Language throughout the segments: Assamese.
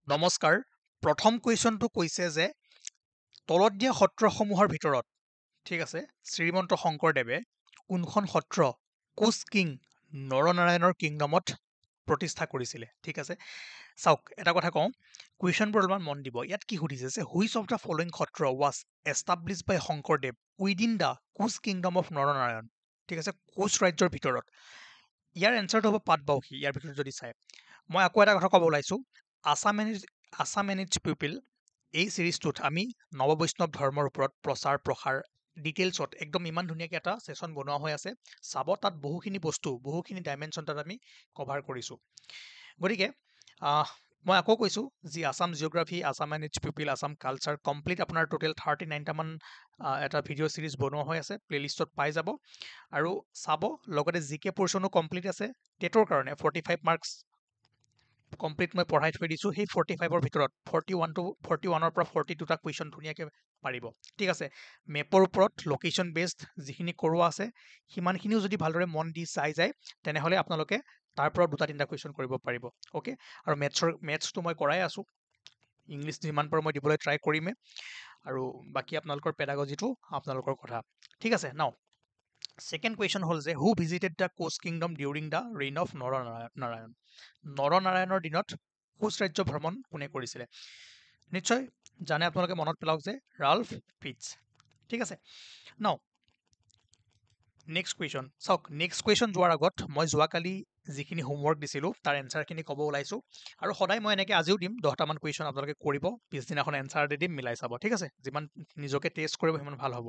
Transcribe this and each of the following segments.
নমস্কাৰ প্ৰথম কুৱেশ্যনটো কৈছে যে তলত দিয়া সত্ৰসমূহৰ ভিতৰত ঠিক আছে শ্ৰীমন্ত শংকৰদেৱে কোনখন সত্ৰ কোচ কিং নৰনাৰায়ণৰ কিংডমত প্ৰতিষ্ঠা কৰিছিলে ঠিক আছে চাওক এটা কথা কওঁ কুৱেশ্যনবোৰ অলপমান মন দিব ইয়াত কি সুধিছে যে which of the following Sattra was establish by Sankardev within the Koch kingdom of Naranarayan ঠিক আছে কোচ ৰাজ্যৰ ভিতৰত ইয়াৰ এনচাৰটো হ'ব পাটবাউসী ইয়াৰ ভিতৰত যদি চাই মই আকৌ এটা কথা ক'ব ওলাইছোঁ আছাম এণ্ড ইটছ পিপল এই চিৰিজটোত আমি নৱবৈষ্ণৱ ধৰ্মৰ ওপৰত প্ৰচাৰ প্ৰসাৰ ডিটেইলছত একদম ইমান ধুনীয়াকৈ এটা ছেশ্যন বনোৱা হৈ আছে চাব তাত বহুখিনি বস্তু বহুখিনি ডাইমেনশ্যন তাত আমি কভাৰ কৰিছোঁ গতিকে মই আকৌ কৈছোঁ যি Assam geography Assam and its people Assam culture complete আপোনাৰ টোটেল 39টামান এটা ভিডিঅ' চিৰিজ বনোৱা হৈ আছে প্লে'লিষ্টত পাই যাব আৰু চাব লগতে জি কে পৰ্চনো কমপ্লিট আছে টেটৰ কাৰণে 45 মাৰ্কছ কমপ্লিট মই পঢ়াই থৈ দিছোঁ সেই 45ৰ ভিতৰত 41ৰ পৰা 42টা কুৱেশ্যন ধুনীয়াকৈ পাৰিব ঠিক আছে মেপৰ ওপৰত লোকেশ্যন বেছড যিখিনি কৰোৱা আছে সিমানখিনিও যদি ভালদৰে মন দি চাই যায় তেনেহ'লে আপোনালোকে তাৰ পৰা 2-3টা কুৱেশ্যন কৰিব পাৰিব অ'কে আৰু মেথছটো মই কৰাই আছোঁ ইংলিছ যিমান পাৰোঁ মই দিবলৈ ট্ৰাই কৰিমেই আৰু বাকী আপোনালোকৰ পেডাগজিটো আপোনালোকৰ কথা ঠিক আছে নাও ছেকেণ্ড কুৱেশ্যন হ'ল যে who visited the Koch kingdom during the reign of নৰনাৰায়ণৰ দিনত কোচ ৰাজ্য ভ্ৰমণ কোনে কৰিছিলে নিশ্চয় জানে আপোনালোকে মনত পেলাওক যে ৰাল্ফ ফিটছ ঠিক আছে নাও নেক্সট কুৱেশ্যন চাওক নেক্সট কুৱেশ্যন যোৱাৰ আগত মই যোৱাকালি যিখিনি হোমৱৰ্ক দিছিলোঁ তাৰ এনচাৰখিনি ক'ব ওলাইছোঁ আৰু সদায় মই এনেকৈ আজিও দিম 10টামান কুৱেশ্যন আপোনালোকে কৰিব পিছদিনাখন এনচাৰ দি দিম মিলাই চাব ঠিক আছে যিমান নিজকে টেষ্ট কৰিব সিমান ভাল হ'ব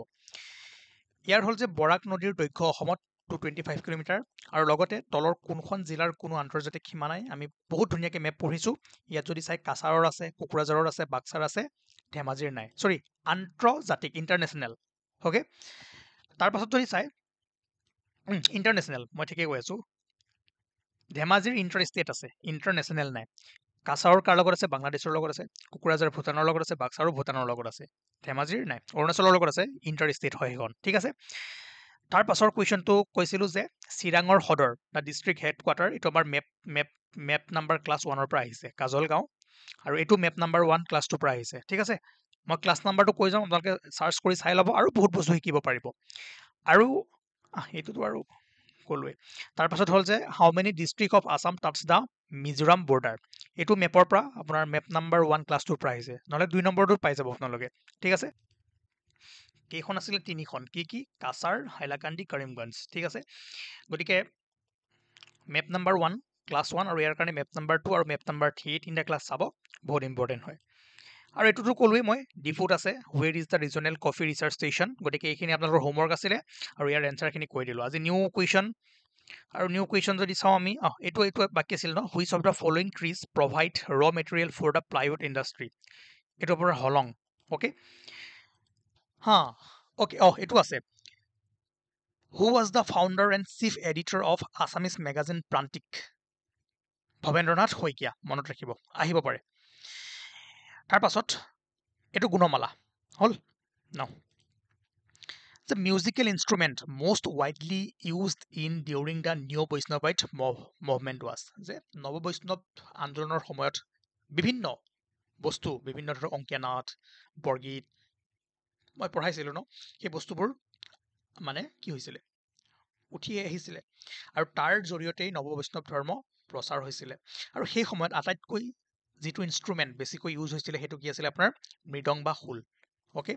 ইয়াৰ হ'ল যে বৰাক নদীৰ দৈৰ্ঘ্য অসমত 225 কিলোমিটাৰ আৰু লগতে তলৰ কোনখন জিলাৰ কোনো আন্তৰ্জাতিক সীমা নাই আমি বহুত ধুনীয়াকৈ মেপ পঢ়িছোঁ ইয়াত যদি চাই কাছাৰৰ আছে কোকৰাঝাৰৰ আছে বাক্সাৰ আছে ধেমাজিৰ নাই চৰি আন্তৰ্জাতিক ইণ্টাৰনেশ্যনেল অ'কে তাৰ পাছত যদি চাই ইণ্টাৰনেশ্যনেল মই ঠিকেই কৈ আছোঁ ধেমাজিৰ ইণ্টাৰ ষ্টেট আছে ইণ্টাৰনেশ্যনেল নাই কাছাৰৰ কাৰ লগত আছে বাংলাদেশৰ লগত আছে কোকৰাঝাৰ ভূটানৰ লগত আছে বাক্সাৰো ভূটানৰ লগত আছে ধেমাজিৰ নাই অৰুণাচলৰ লগত আছে ইণ্টাৰ ষ্টেট হয় সেইখন ঠিক আছে তাৰ পাছৰ কুৱেশ্যনটো কৈছিলোঁ যে চিৰাঙৰ সদৰ দ্য ডিষ্ট্ৰিক্ট হেড কোৱাৰ্টাৰ এইটো আমাৰ মেপ নাম্বাৰ ক্লাছ 1ৰ পৰা আহিছে কাজলগাঁও আৰু এইটো মেপ নাম্বাৰ 1 ক্লাছ 2ৰ পৰা আহিছে ঠিক আছে মই ক্লাছ নাম্বাৰটো কৈ যাওঁ আপোনালোকে চাৰ্চ কৰি চাই ল'ব আৰু বহুত বস্তু শিকিব পাৰিব আৰু এইটোতো আৰু ক'লোৱে তাৰপাছত হ'ল যে how many district of Assam touch the Mizoram border এইটো মেপৰ পৰা আপোনাৰ মেপ নাম্বাৰ 1 ক্লাছ 2ৰ পৰা আহিছে নহ'লে 2 নম্বৰটোত পাই যাব আপোনালোকে ঠিক আছে কেইখন আছিলে 3খন কি কাছাৰ হাইলাকান্দি কৰিমগঞ্জ ঠিক আছে গতিকে মেপ নাম্বাৰ 1 ক্লাছ 1 আৰু ইয়াৰ কাৰণে মেপ নাম্বাৰ 2 আৰু মেপ নাম্বাৰ 3 তিনিটা ক্লাছ চাব বহুত ইম্পৰ্টেণ্ট হয় আৰু এইটোতো ক'লোৱেই মই ডিফুত আছে where is the regional coffee research station গতিকে এইখিনি আপোনালোকৰ হোমৱৰ্ক আছিলে আৰু ইয়াৰ এনচাৰখিনি কৈ দিলোঁ আজি নিউ কুৱেশ্যন আৰু নিউ কুৱেশ্যন যদি চাওঁ আমি এইটো বাকী আছিল ন which of the following trees provide raw material for the plywood industry এইটোৰ পৰা হলং অ'কে হা অ'কে এইটো আছে who was the founder and chief editor of Assamese magazine Prantik Bhabendranath Saikia মনত ৰাখিব আহিব পাৰে তাৰ পাছত এইটো গুণমালা হ'ল ন The musical instrument most widely used in during the Neo Vaishnavite movement was যে নৱবৈষ্ণৱ আন্দোলনৰ সময়ত বিভিন্ন বস্তু বিভিন্ন ধৰণৰ অংকীয়া নাট বৰগীত মই পঢ়াইছিলোঁ ন সেই বস্তুবোৰ মানে কি হৈছিলে উঠি আহিছিলে আৰু তাৰ জৰিয়তেই নৱবৈষ্ণৱ ধৰ্ম প্ৰচাৰ হৈছিলে আৰু সেই সময়ত আটাইতকৈ যিটো ইনষ্ট্ৰুমেণ্ট বেছিকৈ ইউজ হৈছিলে সেইটো কি আছিলে আপোনাৰ মৃদং বা খোল অ'কে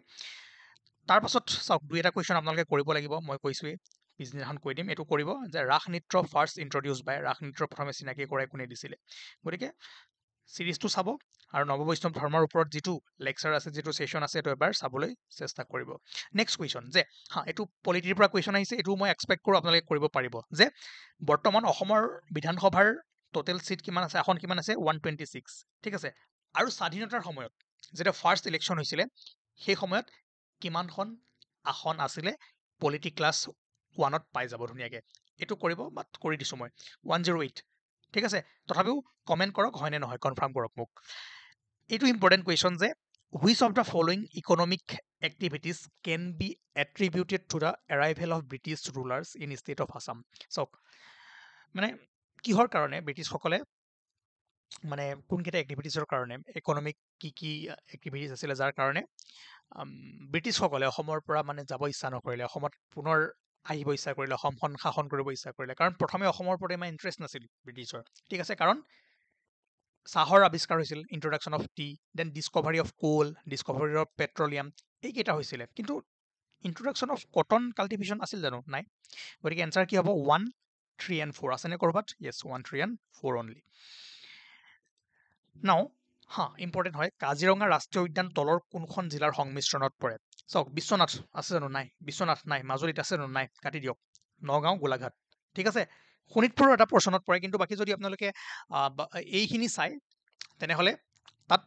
তাৰ পাছত চাওক 2-এটা কুৱেশ্যন আপোনালোকে কৰিব লাগিব মই কৈছোৱেই পিছদিনাখন কৈ দিম এইটো কৰিব যে ৰাস নৃত্য ফাৰ্ষ্ট ইন্ট্ৰডিউচ বাই ৰাস নৃত্য প্ৰথমে চিনাকি কৰাই কোনে দিছিলে গতিকে চিৰিজটো চাব আৰু নৱবৈষ্ণৱ ধৰ্মৰ ওপৰত যিটো লেকচাৰ আছে যিটো ছেশ্যন আছে এইটো এবাৰ চাবলৈ চেষ্টা কৰিব নেক্সট কুৱেশ্যন যে এইটো পলিটিৰ পৰা কুৱেশ্যন আহিছে এইটো মই এক্সপেক্ট কৰোঁ আপোনালোকে কৰিব পাৰিব যে বৰ্তমান অসমৰ বিধানসভাৰ টোটেল চিট কিমান আছে আসন কিমান আছে 126 ঠিক আছে আৰু স্বাধীনতাৰ সময়ত যেতিয়া ফাৰ্ষ্ট ইলেকশ্যন হৈছিলে সেই সময়ত কিমানখন আসন আছিলে পলিটি ক্লাছ 1ত পাই যাব ধুনীয়াকৈ এইটো কৰিব বাট কৰি দিছোঁ মই 108 ঠিক আছে তথাপিও কমেণ্ট কৰক হয়নে নহয় কনফাৰ্ম কৰক মোক এইটো ইম্পৰ্টেণ্ট কুৱেশ্যন যে which of the following economic activities can be attributed to the arrival of British rulers in state of Assam চাওক মানে কিহৰ কাৰণে ব্ৰিটিছসকলে মানে কোনকেইটা এক্টিভিটিছৰ কাৰণে ইকনমিক কি এক্টিভিটিছ আছিলে যাৰ কাৰণে ব্ৰিটিছসকলে অসমৰ পৰা মানে যাব ইচ্ছা নকৰিলে, অসমত পুনৰ আহিব ইচ্ছা কৰিলে, অসমখন শাসন কৰিব ইচ্ছা কৰিলে। কাৰণ প্ৰথমে অসমৰ ওপৰত ইমান ইণ্টাৰেষ্ট নাছিল ব্ৰিটিছৰ, ঠিক আছে। কাৰণ চাহৰ আৱিষ্কাৰ হৈছিল, introduction of tea, then discovery of coal, discovery of petroleum, এইকেইটা হৈছিলে। কিন্তু ইন্ট্ৰডাকশ্যন অফ কটন কাল্টিভেশ্যন আছিল জানো? নাই। গতিকে এনচাৰ কি হ'ব? 1, 3 and 4 আছেনে ক'ৰবাত? য়েছ, 1, 3 and 4 অনলি। নাও ইম্পৰ্টেণ্ট হয়, কাজিৰঙা ৰাষ্ট্ৰীয় উদ্যান তলৰ কোনখন জিলাৰ সংমিশ্ৰণত পৰে? চাওক, বিশ্বনাথ আছে জানো? নাই। বিশ্বনাথ নাই। মাজুলীত আছে জানো? নাই। কাটি দিয়ক। নগাঁও, গোলাঘাট, ঠিক আছে। শোণিতপুৰৰ এটা পৰ্চনত পৰে, কিন্তু বাকী যদি আপোনালোকে এইখিনি চাই তেনেহ'লে তাত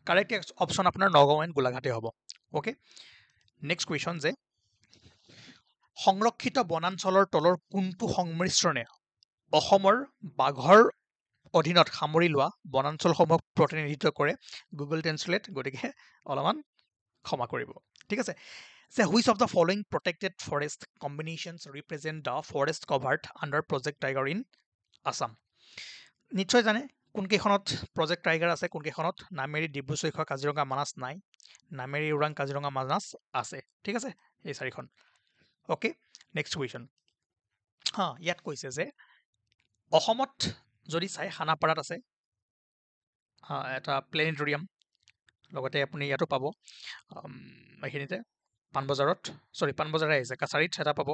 কাৰেক্ট অপশ্যন আপোনাৰ নগাঁও এণ্ড গোলাঘাটে হ'ব। অ'কে, নেক্সট কুৱেশ্যন যে সংৰক্ষিত বনাঞ্চলৰ তলৰ কোনটো সংমিশ্ৰণে অসমৰ বাঘৰ অধীনত সামৰি লোৱা বনাঞ্চলসমূহক প্ৰতিনিধিত্ব কৰে? গুগল ট্ৰেন্সলেট, গতিকে অলপমান ক্ষমা কৰিব, ঠিক আছে। যে which of the following protected forest combinations represent the forest covered under Project Tiger in Assam? নিশ্চয় জানে কোনকেইখনত প্ৰজেক্ট টাইগাৰ আছে, কোনকেইখনত নামেৰি, ডিব্ৰু চৈখোৱা, কাজিৰঙা, মানাছ নাই। নামেৰি, ওৰাং, কাজিৰঙা, মানাছ আছে, ঠিক আছে, এই 4খন। Okay, next question. ইয়াত কৈছে যে অসমত যদি চাই খানাপাৰাত আছে এটা প্লেনেটৰিয়াম, লগতে আপুনি ইয়াতো পাব এইখিনিতে পাণবজাৰে আহিছে, কাছাৰীত এটা পাব,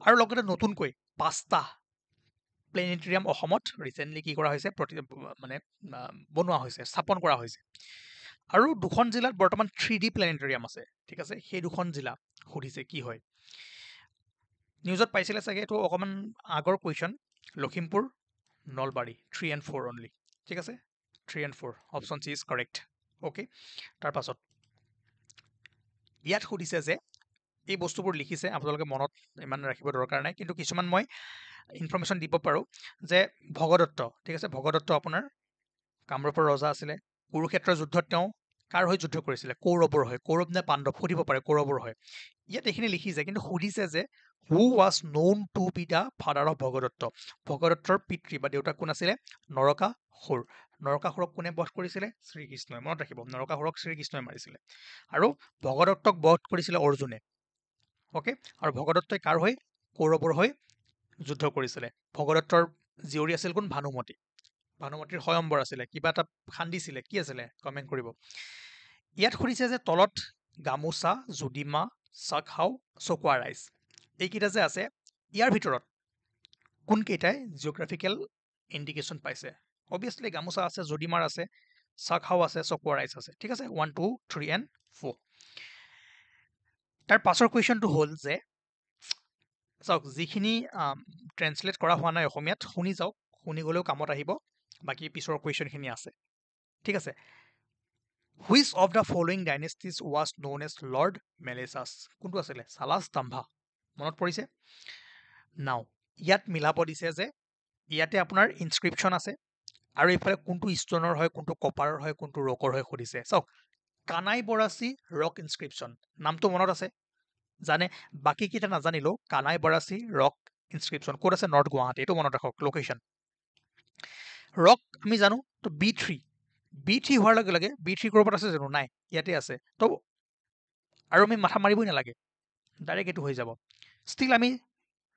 আৰু লগতে নতুনকৈ 5টা প্লেনেটৰিয়াম অসমত ৰিচেণ্টলি কি কৰা হৈছে, মানে বনোৱা হৈছে, স্থাপন কৰা হৈছে। আৰু 2খন জিলাত বৰ্তমান 3D প্লেনেটৰিয়াম আছে, ঠিক আছে। সেই 2খন জিলা সুধিছে কি হয়। নিউজত পাইছিলে চাগে, এইটো অকণমান আগৰ question. Lakhimpur, Nalbari, 3 and 4 only, ঠিক আছে। 3 and 4 option C is correct. Okay, তাৰপাছত ইয়াত সুধিছে যে এই বস্তুবোৰ লিখিছে, আপোনালোকে মনত ইমান ৰাখিব দৰকাৰ নাই, কিন্তু কিছুমান মই ইনফৰ্মেশ্যন দিব পাৰোঁ যে ভগদত্ত, ঠিক আছে, ভগদত্ত আপোনাৰ কামৰূপৰ ৰজা আছিলে। কুৰুক্ষেত্ৰৰ যুদ্ধত তেওঁ কাৰ হৈ যুদ্ধ কৰিছিলে? কৌৰৱৰ হৈ। কৌৰৱ নে পাণ্ডৱ সুধিব পাৰে, কৌৰৱৰ হয়। ইয়াত এইখিনি লিখিছে, কিন্তু সুধিছে যে who was known to be the father of Bhagadatta? ভগদত্তৰ পিতৃ বা দেউতাক কোন আছিলে? নৰকাসুৰ। নৰকাসুৰক কোনে বধ কৰিছিলে? শ্ৰীকৃষ্ণই। মনত ৰাখিব, নৰকাসুৰক শ্ৰীকৃষ্ণই মাৰিছিলে, আৰু ভগদত্তক বধ কৰিছিলে অৰ্জুনে। অ'কে, আৰু ভগদত্তই কাৰ হৈ? কৌৰৱৰ হৈ যুদ্ধ কৰিছিলে। ভগদত্তৰ জীয়ৰী আছিল কোন? ভানুমতী। ভানুমতীৰ স্বয়ম্বৰ আছিলে, কিবা এটা খান্দিছিলে, কি আছিলে? কমেণ্ট কৰিব। ইয়াত সুধিছে যে তলত গামোচা, জুদিমা, চাকহাও, চকুৱা ৰাইচ, এইকেইটা যে আছে, ইয়াৰ ভিতৰত কোনকেইটাই জিঅ'গ্ৰাফিকেল ইণ্ডিকেশ্যন পাইছে? অবভিয়াছলি গামোচা আছে, জুদিমাৰ আছে, চাকহাও আছে, চকুৱা ৰাইচ আছে, ঠিক আছে। 1, 2, 3 and 4। তাৰ পাছৰ কুৱেশ্যনটো হ'ল যে চাওক, যিখিনি ট্ৰেন্সলেট কৰা হোৱা নাই অসমীয়াত, শুনি যাওক, শুনি গ'লেও কামত আহিব, বাকী পিছৰ কুৱেশ্যনখিনি আছে, ঠিক আছে। Which of the following dynasties was known as lord Mlechchhas? কোনটো আছিলে? চালাস্তাম্ভা। মনত পৰিছে? নাও ইয়াত মিলাব দিছে যে ইয়াতে আপোনাৰ ইনস্ক্ৰিপশ্যন আছে, আৰু এইফালে কোনটো ষ্টনৰ হয়, কোনটো কপাৰৰ হয়, কোনটো ৰকৰ হয় সুধিছে। চাওক, কানাই বৰাচী ৰক ইনস্ক্ৰিপশ্যন, নামটো মনত আছে, জানে, বাকীকেইটা নাজানিলেও কানাই বৰাচী ৰক ইনস্ক্ৰিপশ্যন ক'ত আছে? নৰ্থ গুৱাহাটী, এইটো মনত ৰাখক লোকেশ্যন। ৰক আমি জানো, তো B3 হোৱাৰ লগে লগে B3 ক'ৰবাত আছে জানো? নাই, ইয়াতে আছে, তো আৰু আমি মাথা মাৰিবই নালাগে, ডাইৰেক্ট এইটো হৈ যাব। ষ্টিল আমি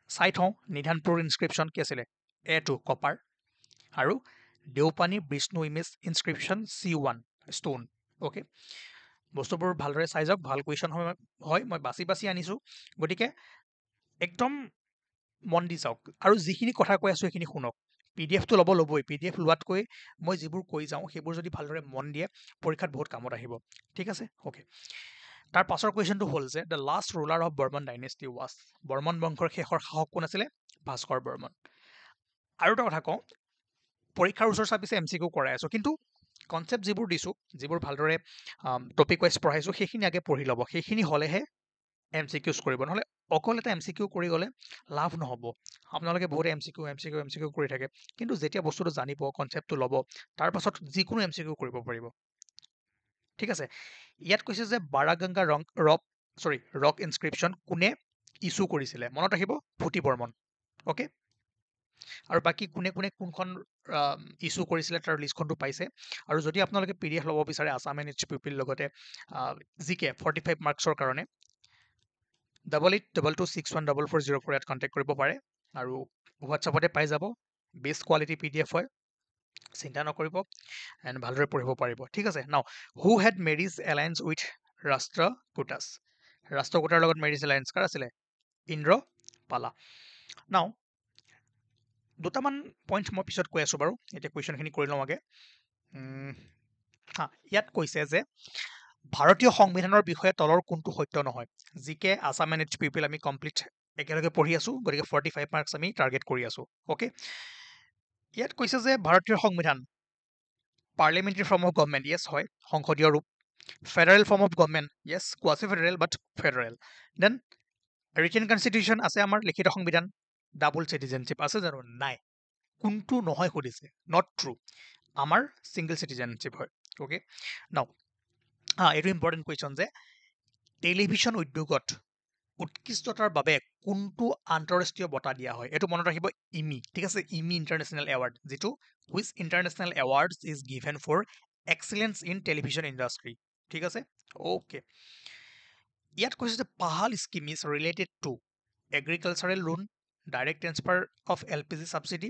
চাই থওঁ, নিধানপুৰ ইনস্ক্ৰিপশ্যন কি আছিলে? A2 কপাৰ, আৰু Deopani Vishnu image inscription C1 stone. Okay, বস্তুবোৰ ভালদৰে চাই যাওক, ভাল কুৱেশ্যন হয়, মই বাছি বাছি আনিছোঁ, গতিকে একদম মন দি চাওক, আৰু যিখিনি কথা কৈ আছোঁ সেইখিনি শুনক। PDF টো ল'বই, PDF লোৱাতকৈ মই যিবোৰ কৈ যাওঁ সেইবোৰ যদি ভালদৰে মন দিয়ে পৰীক্ষাত বহুত কামত আহিব, ঠিক আছে। অ'কে, তাৰ পাছৰ কুৱেশ্যনটো হ'ল যে the last ruler of Barman dynasty was? Barman বংশৰ শেষৰ শাসক কোন আছিলে? ভাস্কৰ বৰ্মন। আৰু এটা কথা কওঁ, পৰীক্ষাৰ ওচৰ চাপিছে MCQ কৰাই আছোঁ, কিন্তু কনচেপ্ট যিবোৰ দিছোঁ, যিবোৰ ভালদৰে টপিক ৱাইজ পঢ়াইছোঁ, সেইখিনি আগে পঢ়ি ল'ব, সেইখিনি হ'লেহে MCQs কৰিব, নহ'লে অকল এটা MCQ কৰি গ'লে লাভ নহ'ব। আপোনালোকে বহুতে MCQ কৰি থাকে, কিন্তু যেতিয়া বস্তুটো জানিব, কনচেপ্টটো ল'ব, তাৰ পাছত যিকোনো MCQ কৰিব পাৰিব, ঠিক আছে। ইয়াত কৈছে যে বাৰাগংগা ৰক ইনস্ক্ৰিপশ্যন কোনে ইছ্যু কৰিছিলে? মনত ৰাখিব, ভূতি বৰ্মন। অ'কে, আৰু বাকী কোনে কোনখন ইছ্যু কৰিছিলে তাৰ লিষ্টখনটো পাইছে আৰু যদি আপোনালোকে PDF ল'ব বিচাৰে আছাম এণ্ড ইটছ পিপল লগতে জিকে 45 মাৰ্কছৰ কাৰণে 8822614404 ইয়াত কণ্টেক্ট কৰিব পাৰে আৰু হোৱাটছআপতে পাই যাব বেষ্ট কোৱালিটি PDF হয় চিন্তা নকৰিব এণ্ড ভালদৰে পঢ়িব পাৰিব ঠিক আছে now who had marriage alliance with Rashtrakutas ৰাষ্ট্ৰকূটাৰ লগত মেৰিজ এলায়েন্স কাৰ আছিলে ইন্দ্ৰপালা নাও দুটামান পইণ্ট মই পিছত কৈ আছোঁ বাৰু এতিয়া কুৱেশ্যনখিনি কৰি লওঁ আগে ইয়াত কৈছে যে ভাৰতীয় সংবিধানৰ বিষয়ে তলৰ কোনটো সত্য নহয় জিকে আছাম এণ্ড ইটছ পিপল আমি কমপ্লিট একেলগে পঢ়ি আছোঁ গতিকে 45 মাৰ্কছ আমি টাৰ্গেট কৰি আছোঁ অ'কে ইয়াত কৈছে যে ভাৰতীয় সংবিধান parliamentary form of government yes হয় সংসদীয় ৰূপ federal form of government yes quasi federal but federal then written constitution আছে আমাৰ লিখিত সংবিধান ডাবল চিটিজেনশ্বিপ আছে জানো নাই কোনটো নহয় সুধিছে নট ট্ৰু আমাৰ ছিংগল চিটিজেনশ্বিপ হয় অ'কে নাও এইটো ইম্পৰ্টেণ্ট কুৱেশ্যন যে টেলিভিশ্যন উদ্যোগত উৎকৃষ্টতাৰ বাবে কোনটো আন্তঃৰাষ্ট্ৰীয় বঁটা দিয়া হয় এইটো মনত ৰাখিব ইমি ঠিক আছে ইমি ইণ্টাৰনেশ্যনেল এৱাৰ্ড যিটো which international awards is given for excellence in television industry ঠিক আছে অ'কে ইয়াত কৈছে যে Pahal scheme is related to agricultural loan direct transfer of LPG subsidy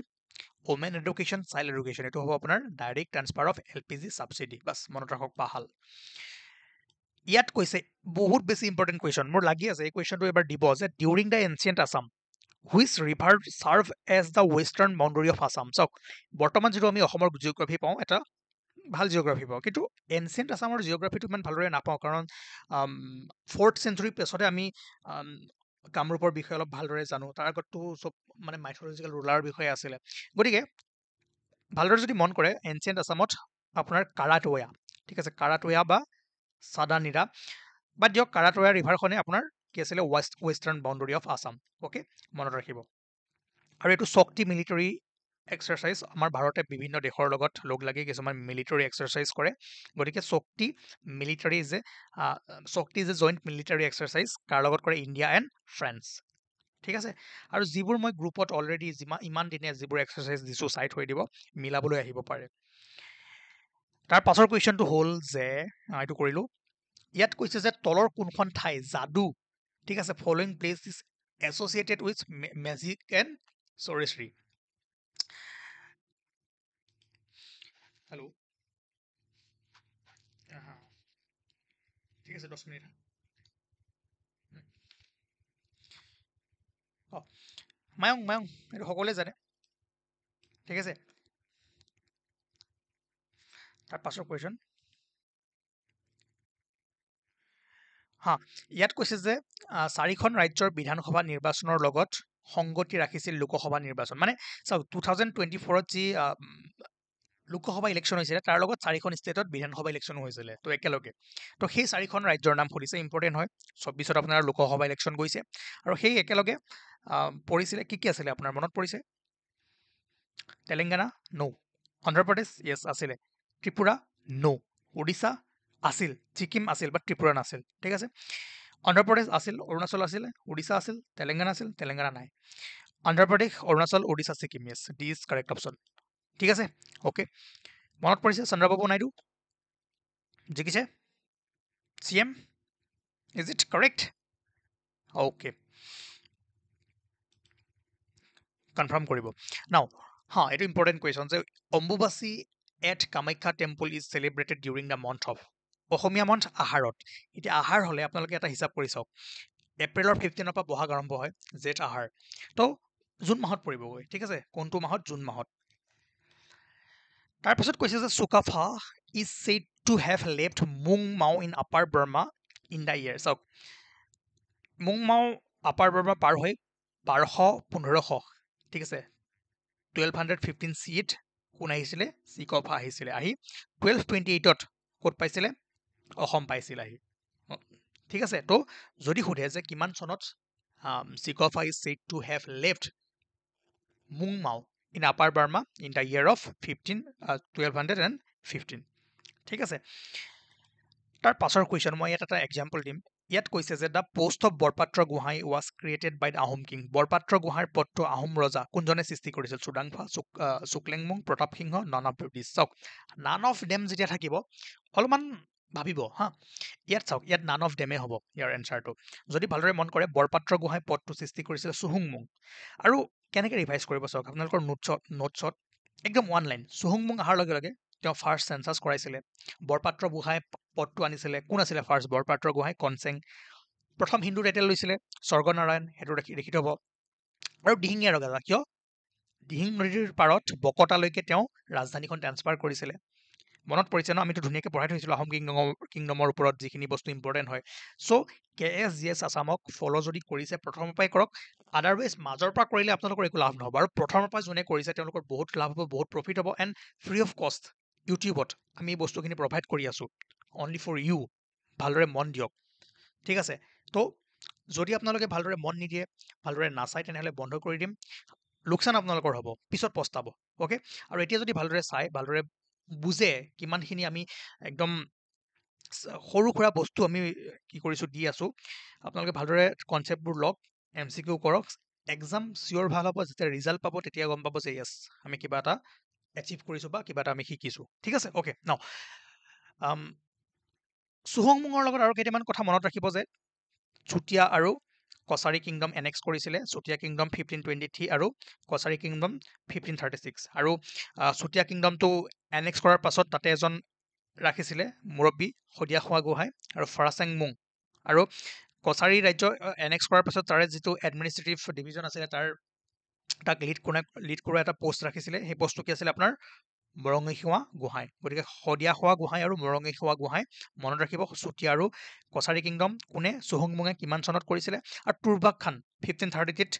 women education child education এইটো হ'ব আপোনাৰ direct transfer of LPG subsidy বাছ মনত ৰাখক পাহাল ইয়াত কৈছে বহুত বেছি ইম্পৰ্টেণ্ট কুৱেশ্যন মোৰ লাগি আছে এই কুৱেশ্যনটো এবাৰ দিব যে during the ancient Assam which river serve as the western boundary of Assam চাওক বৰ্তমান যিটো আমি অসমৰ জিঅ'গ্ৰাফী পাওঁ এটা ভাল জিঅ'গ্ৰাফী পাওঁ কিন্তু এনচিয়েণ্ট আছামৰ জিঅ'গ্ৰাফীটো ইমান ভালদৰে নাপাওঁ কাৰণ 4th চেঞ্চুৰী পেছতে আমি কামৰূপৰ বিষয়ে অলপ ভালদৰে জানো তাৰ আগততো চব মানে মাইথলজিকেল ৰুলাৰ বিষয়ে আছিলে গতিকে ভালদৰে যদি মন কৰে এনচিয়েণ্ট আছামত আপোনাৰ কাৰাটৈয়া ঠিক আছে কাৰাটৈয়া বা চাদানিৰা বা দিয়ক কাৰাটৈয়া ৰিভাৰখনে আপোনাৰ কি আছিলে western boundary of Assam okay মনত ৰাখিব আৰু এইটো শক্তি মিলিটাৰী এক্সাৰচাইজ আমাৰ ভাৰতে বিভিন্ন দেশৰ লগত লগ লাগি কিছুমান মিলিটাৰী এক্সাৰচাইজ কৰে গতিকে শক্তি মিলিটাৰী যে শক্তি যে জইণ্ট মিলিটাৰী এক্সাৰচাইজ কাৰ লগত কৰে ইণ্ডিয়া এণ্ড ফ্ৰান্স ঠিক আছে আৰু যিবোৰ মই গ্ৰুপত অলৰেডি ইমান দিনে যিবোৰ এক্সাৰচাইজ দিছোঁ চাই থৈ দিব মিলাবলৈ আহিব পাৰে তাৰ পাছৰ কুৱেশ্যনটো হ'ল যে এইটো কৰিলোঁ ইয়াত কৈছে যে তলৰ কোনখন ঠাই যাদু ঠিক আছে following place is associated with magic and sorcery hello' ঠিক আছে 10 মিনিট মায়ং এইটো সকলোৱে জানে ঠিক আছে তাৰ পাছৰ কুৱেশ্যন ইয়াত কৈছে যে 4খন ৰাজ্যৰ বিধানসভা নিৰ্বাচনৰ লগত সংগতি ৰাখিছিল লোকসভা নিৰ্বাচন মানে চাওক 2024ত যি লোকসভা ইলেকশ্যন হৈছিলে তাৰ লগত 4খন ষ্টেটত বিধানসভা ইলেকশ্যনো হৈছিলে তো একেলগে তো সেই 4খন ৰাজ্যৰ নাম সুধিছে ইম্পৰ্টেণ্ট হয় 24ত আপোনাৰ লোকসভা ইলেকশ্যন গৈছে আৰু সেই একেলগে পৰিছিলে কি আছিলে আপোনাৰ মনত পৰিছে তেলেংগানা নো অন্ধ্ৰপ্ৰদেশ য়েছ আছিলে ত্ৰিপুৰা নো ওড়িশা আছিল ছিকিম আছিল বাট ত্ৰিপুৰা নাছিল ঠিক আছে অন্ধ্ৰপ্ৰদেশ আছিল অৰুণাচল আছিল ওড়িশা আছিল তেলেংগানা নাই Andhra Pradesh Arunachal Odisha Sikkim yes D is correct option ঠিক আছে অ'কে মনত পৰিছে চন্দ্ৰবাবু নাইডু জিকিছে CM is it correct okay confirm কৰিব নাও এইটো ইম্পৰ্টেণ্ট কুৱেশ্যন যে Ambubachi at Kamakhya temple is celebrated during the month of Asomiya month আহাৰত এতিয়া আহাৰ হ'লে আপোনালোকে এটা হিচাপ কৰি চাওক এপ্ৰিলৰ 15ৰ পৰা বহাগ আৰম্ভ হয় জেঠ আহাৰ তো জুন মাহত পৰিবগৈ ঠিক আছে কোনটো মাহত জুন মাহত তাৰপিছত কৈছে যে Sukaphaa is said to have left Mong Mao in upper Burma in the year চাওক মুং মাও আপাৰ বাৰ্মা পাৰ হৈ 1500 ঠিক আছে 1215 CEত কোন আহিছিলে চিকফা আহিছিলে আহি 1228ত ক'ত পাইছিলে অসম পাইছিল আহি ঠিক আছে তো যদি সোধে যে কিমান চনত Sikapha is said to have left Mong Mao in upper Burma in the year of 1215 ঠিক আছে তাৰ পাছৰ কুৱেশ্যন মই ইয়াত এটা এক্সাম্পল দিম ইয়াত কৈছে যে the post of Borpatra Gohain was created by the Ahom king. Borpatra গোহাঁইৰ পদটো আহোম ৰজা কোনজনে সৃষ্টি কৰিছিল? Sudangpha, Suklenmung, Pratap Singha, none of this. চাওক নান অফ ডেম যেতিয়া থাকিব অলপমান ভাবিব হা। ইয়াত চাওক ইয়াত নান অফ ডেমে হ'ব ইয়াৰ এনচাৰটো। যদি ভালদৰে মন কৰে বৰপাত্ৰ গোহাঁই পদটো সৃষ্টি কৰিছিল চুহুংমুং। আৰু কেনেকৈ ৰিভাইজ কৰিব চাওক আপোনালোকৰ নোটছত একদম ওৱান লাইন। চুহুংমুং অহাৰ লগে লগে তেওঁ ফাৰ্ষ্ট চেঞ্চাছ কৰাইছিলে। বৰপাত্ৰ গোহাঁই পদটো আনিছিলে। কোন আছিলে ফাৰ্ষ্ট? বৰপাত্ৰ গোহাঁই। কনচেং। প্ৰথম হিন্দু টাইটেল লৈছিলে স্বৰ্গনাৰায়ণ, সেইটো লিখি থ'ব। আৰু দিহিঙীয়া ৰজা, কিয়? দিহিং নদীৰ পাৰত বকতালৈকে তেওঁ ৰাজধানীখন ট্ৰান্সফাৰ কৰিছিলে। মনত পৰিছে ন? আমিতো ধুনীয়াকৈ পঢ়াই থৈছিলোঁ আহোম কিংডমৰ ওপৰত যিখিনি বস্তু ইম্পৰ্টেণ্ট হয়। চ' KSGS আছামক ফ'ল' যদি কৰিছে প্ৰথমৰ পৰাই কৰক। আদাৰৱাইজ মাজৰ পৰা কৰিলে আপোনালোকৰ একো লাভ নহ'ব। আৰু প্ৰথমৰ পৰা যোনে কৰিছে তেওঁলোকৰ বহুত লাভ হ'ব, বহুত প্ৰফিট হ'ব। এণ্ড ফ্ৰী অফ কষ্ট ইউটিউবত আমি এই বস্তুখিনি প্ৰভাইড কৰি আছোঁ অনলি ফৰ ইউ। ভালদৰে মন দিয়ক, ঠিক আছে? তো যদি আপোনালোকে ভালদৰে মন নিদিয়ে, ভালদৰে নাচায়, তেনেহ'লে বন্ধ কৰি দিম। লোকচান আপোনালোকৰ হ'ব, পিছত পস্তাব। অ'কে? আৰু এতিয়া যদি ভালদৰে চাই, ভালদৰে বুজে কিমানখিনি আমি একদম সৰু সুৰা বস্তু আমি কি কৰিছোঁ, দি আছোঁ, আপোনালোকে ভালদৰে কনচেপ্টবোৰ লওক, MCQ কৰক। এক্সাম চিয়'ৰ ভাল হ'ব। যেতিয়া ৰিজাল্ট পাব তেতিয়া গম পাব যে য়েছ আমি কিবা এটা এচিভ কৰিছোঁ বা কিবা এটা আমি শিকিছোঁ। ঠিক আছে? অ'কে। নাও চুহুংমুঙৰ লগত আৰু কেইটামান কথা মনত ৰাখিব যে চুতীয়া আৰু কছাৰী কিংডম এনেক্স কৰিছিলে। চুতীয়া কিংডম 1523 আৰু কছাৰী কিংডম 1536। আৰু চুতীয়া কিংডমটো এনেক্স কৰাৰ পাছত তাতে এজন ৰাখিছিলে মুৰব্বী শদিয়াখোৱা গোহাঁই আৰু ফৰাচেংমুং। আৰু কছাৰী ৰাজ্য এনেক্স কৰাৰ পাছত তাৰে যিটো এডমিনিষ্ট্ৰেটিভ ডিভিজন আছিলে তাক লিড কৰা এটা পোষ্ট ৰাখিছিলে। সেই পোষ্টটো কি আছিলে আপোনাৰ? মৰঙীখোৱা গোহাঁই। গতিকে শদিয়াখোৱা গোহাঁই আৰু মৰঙীখোৱা গোহাঁই মনত ৰাখিব। চুতীয়া আৰু কছাৰী কিংডম কোনে? চুহুংমুঙে কিমান চনত কৰিছিলে? আৰু তুৰ্বাক খান 1538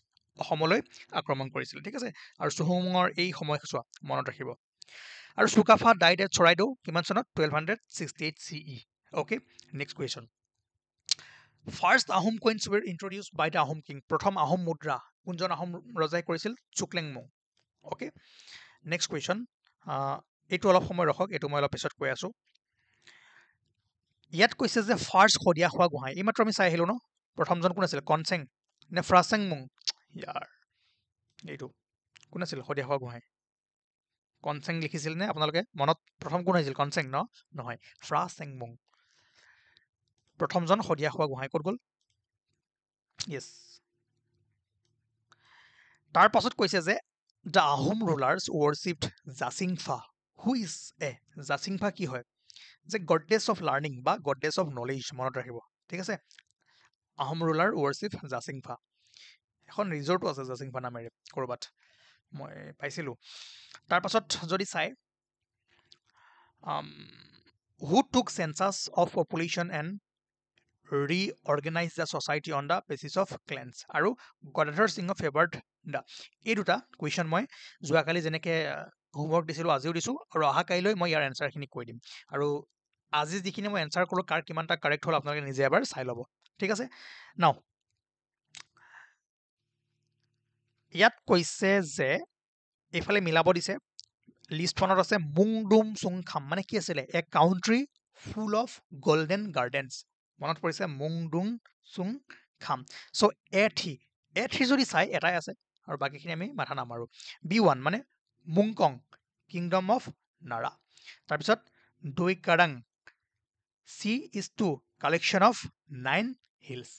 অসমলৈ আক্ৰমণ কৰিছিল। ঠিক আছে? আৰু চুহুংমুঙৰ এই সময়ছোৱা মনত ৰাখিব। আৰু চুকাফা ডাইড এট চৰাইদেউ কিমান চনত? 1268 CE। Okay, next question. First Ahom coins were introduced by the Ahom king. প্ৰথম আহোম মুদ্ৰা কোনজন আহোম ৰজাই কৰিছিল? চুকলেংমুং। Okay, next question. এইটো অলপ সময় ৰখক, এইটো মই অলপ পিছত কৈ আছোঁ। ইয়াত কৈছে যে ফাৰ্ষ্ট শদিয়াখোৱা গোহাঁই। এইমাত্ৰ আমি চাই আহিলোঁ ন? প্ৰথমজন কোন আছিল? কনচেং নে ফ্ৰাচেংমুং? ইয়াৰ এইটো কোন আছিল? শদিয়াখোৱা গোহাঁই। কনচেং লিখিছিল নে আপোনালোকে? মনত প্ৰথম কোন আহিছিল? কনচেং ন? নহয়, ফ্ৰাচেংমুং। প্ৰথমজন শদিয়াখোৱা গোহাঁই ক'ত গ'ল? য়েছ। তাৰ পাছত কৈছে যে the Ahom rulers worshipped Jasingfa. Who is a? Jasingfa কি হয়? যে গডেছ অফ লাৰ্ণিং বা গডেছ অফ নলেজ, মনত ৰাখিব। ঠিক আছে? Ahom ruler worship Jasingfa. এখন ৰিজৰ্টো আছে জাচিংফা নামেৰে ক'ৰবাত, মই পাইছিলোঁ। তাৰপাছত যদি চাই who took census of population and reorganize the society on the basis of clans. আৰু গদাধৰ সিংহ ফেভাৰ্ড দ্য। এই দুটা কুৱেশ্যন মই যোৱাকালি যেনেকৈ হোমৱৰ্ক দিছিলোঁ আজিও দিছোঁ, আৰু অহা কাইলৈ মই ইয়াৰ এনচাৰখিনি কৈ দিম। আৰু আজি যিখিনি মই এনচাৰ কৰোঁ কাৰ কিমানটা কাৰেক্ট হ'ল আপোনালোকে নিজে এবাৰ চাই ল'ব। ঠিক আছে? নাও ইয়াত কৈছে যে এইফালে মিলাব দিছে। লিষ্টখনত আছে মুংডুম চুংখাম, মানে কি আছিলে? A country full of golden gardens. মনত পৰিছে? মুংডুং চুংখাম। চ' এ থ্ৰী যদি চাই এটাই আছে, আৰু বাকীখিনি আমি মাথা নামাৰোঁ। B1 মানে মুংকং কিংডম অফ নাৰা। তাৰপিছত দৈকাৰাং C(2) কালেকশ্যন অফ 9 হিলছ।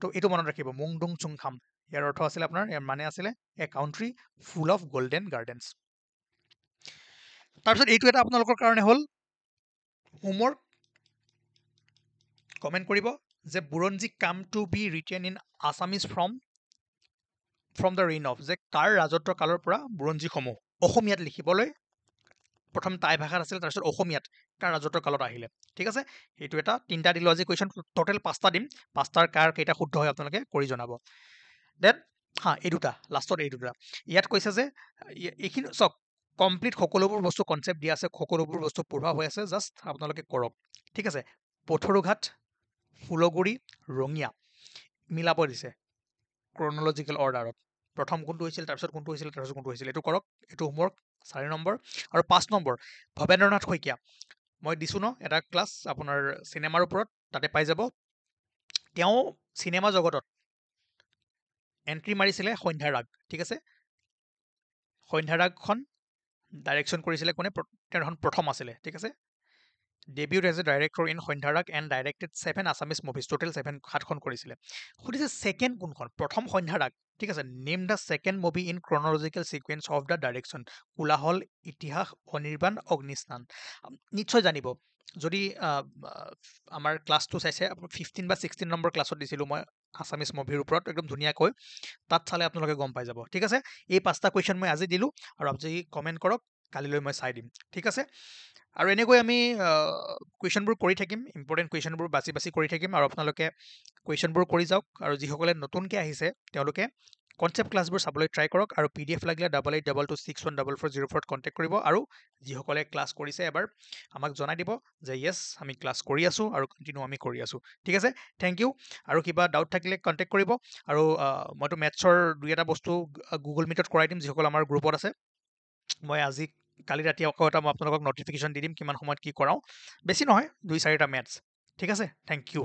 তো এইটো মনত ৰাখিব, মুংডুং চুংখাম। ইয়াৰ অৰ্থ আছিলে আপোনাৰ, ইয়াৰ মানে আছিলে a country full of golden gardens. তাৰপিছত এইটো এটা আপোনালোকৰ কাৰণে হ'ল হোমৱৰ্ক। কমেণ্ট কৰিব যে Buranji came to be written in Assamese from the reign of, যে কাৰ ৰাজত্ব কালৰ পৰা বুৰঞ্জীসমূহ অসমীয়াত লিখিবলৈ প্ৰথম টাই ভাষাত আছিল, তাৰপিছত অসমীয়াত কাৰ ৰাজত্বৰ কালত আহিলে। ঠিক আছে? সেইটো এটা 3টা দিলোঁ আজি কুৱেশ্যন, টোটেল 5টা দিম। 5টাৰ কাৰ কেইটা শুদ্ধ হয় আপোনালোকে কৰি জনাব। দেন এই দুটা লাষ্টত, এই দুটা ইয়াত কৈছে যে এইখিনি চাওক, কমপ্লিট সকলোবোৰ বস্তু কনচেপ্ট দিয়া আছে, সকলোবোৰ বস্তু পঢ়োৱা হৈ আছে, জাষ্ট আপোনালোকে কৰক। ঠিক আছে? পথৰুঘাট, ফুলগুৰি, ৰঙিয়া মিলাব দিছে ক্ৰনলজিকেল অৰ্ডাৰত। প্ৰথম কোনটো হৈছিল, তাৰপিছত কোনটো হৈছিল, তাৰপিছত কোনটো হৈছিল, এইটো কৰক। এইটো হোমৱৰ্ক 4 নম্বৰ। আৰু 5 নম্বৰ ভৱেন্দ্ৰনাথ শইকীয়া, মই দিছোঁ ন এটা ক্লাছ আপোনাৰ চিনেমাৰ ওপৰত, তাতে পাই যাব। তেওঁ চিনেমা জগতত এণ্ট্ৰি মাৰিছিলে সন্ধ্যাৰ ৰাগ, ঠিক আছে। সন্ধ্যাৰ ৰাগখন ডাইৰেকশ্যন কৰিছিলে কোনে? তেওঁ প্ৰথম আছিলে, ঠিক আছে। Debut as a director in Sandhyarag and directed 7 Assamese movies, total 7খন কৰিছিলে। সুধিছে ছেকেণ্ড কোনখন? প্ৰথম সন্ধ্যাৰাগ, ঠিক আছে। Name the second movie in chronological sequence of the direction. Kolahal, Itihas, Anirban, Agnisnan. নিশ্চয় জানিব যদি আমাৰ ক্লাছটো চাইছে, 15 বা 16 নম্বৰ ক্লাছত দিছিলোঁ মই আছামিজ মুভিৰ ওপৰত একদম ধুনীয়াকৈ, তাত চালে আপোনালোকে গম পাই যাব, ঠিক আছে। এই 5টা কুৱেশ্যন মই আজি দিলোঁ আৰু আপুনি কমেণ্ট কৰক, কালিলৈ মই চাই দিম, ঠিক আছে। আৰু এনেকৈ আমি কুৱেশ্যনবোৰ কৰি থাকিম, ইম্পৰ্টেণ্ট কুৱেশ্যনবোৰ বাছি বাছি কৰি থাকিম, আৰু আপোনালোকে কুৱেশ্যনবোৰ কৰি যাওক। আৰু যিসকলে নতুনকৈ আহিছে তেওঁলোকে কনচেপ্ট ক্লাছবোৰ চাবলৈ ট্ৰাই কৰক, আৰু PDF লাগিলে 8822614404 কণ্টেক্ট কৰিব। আৰু যিসকলে ক্লাছ কৰিছে এবাৰ আমাক জনাই দিব যে য়েছ আমি ক্লাছ কৰি আছোঁ আৰু কণ্টিনিউ আমি কৰি আছোঁ, ঠিক আছে। Thank you. আৰু কিবা ডাউট থাকিলে কণ্টেক্ট কৰিব। আৰু মইতো মেথছৰ 2-এটা বস্তু গুগল মিটত কৰাই দিম যিসকল আমাৰ গ্ৰুপত আছে। মই আজি কালি ৰাতি আকৌ এটা মই আপোনালোকক নটিফিকেশ্যন দি দিম কিমান সময়ত কি কৰাওঁ। বেছি নহয়, 2-4টা মেথছ, ঠিক আছে। Thank U.